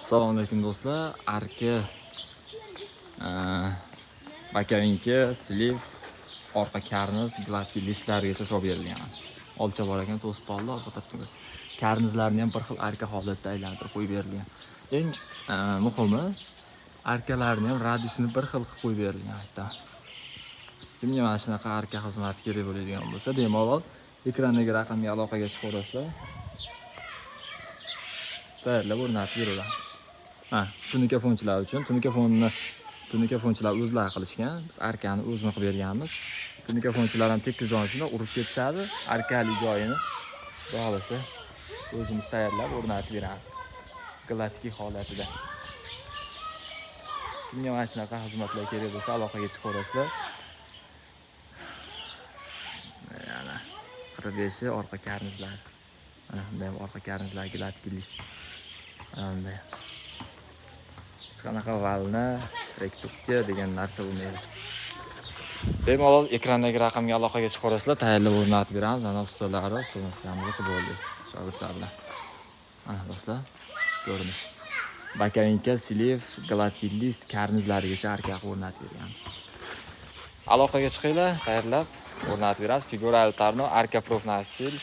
Assalomu alaykum do'stlar. Arka bakavinka, sliv, orqa karniz, gladki listlargacha solib berilgan. Olcha bor ekan, to'sib qoldi orqa tarafda. Karnizlarni ham bir xil arka holatda aylantirib qo'yib berilgan. Eng muhimi, arkalarni ham radiusini bir xil qilib qo'yib berilgan hatto. Kimga mana shunaqa arka xizmati kerak bo'ladigan bo'lsa, bemalol ekrandagi raqamga aloqaga chiqaverasizlar. Tayyorlab o'rnatib beradi. Tunikafonchilar uchun tunikafonchilar o'zlari qilishgan. Biz arkani o'zini qilib berganmiz. Tunikafonchilar ham tekkijoyini urib ketishadi. Arkali joyini xohlasa o'zimiz tayyorlab o'rnatib beramiz. Gladki holatida. Kimga mana shunaqa xizmatlar kerak bo'lsa, aloqaga chiqaverasizlar. Mana 45 orqa karnizlar. Mana bunday orqa karnizlar gladki list. Bunday. Qanaqa valna, rektukka degan narsa bo'lmaydi. Bemalol ekrandagi raqamga aloqaga chiqaverasizlar, tayyorlab o'rnatib beramiz. Mana ustalari, ustalarimiz qilib bo'ldi. Shogirdlar bilan. Mana do'stlar, ko'rinish. Bakavinka, sliv, gladki list karnizlarigacha arka o'rnatib beramiz. Aloqaga chiqinglar, tayyorlab o'rnatib beramiz. Figural tarno, arka profnastil,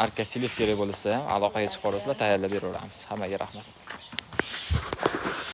arka sliv kerak bo'lsa ham aloqaga chiqaverasizlar, tayyorlab beraveramiz. Hammaga rahmat.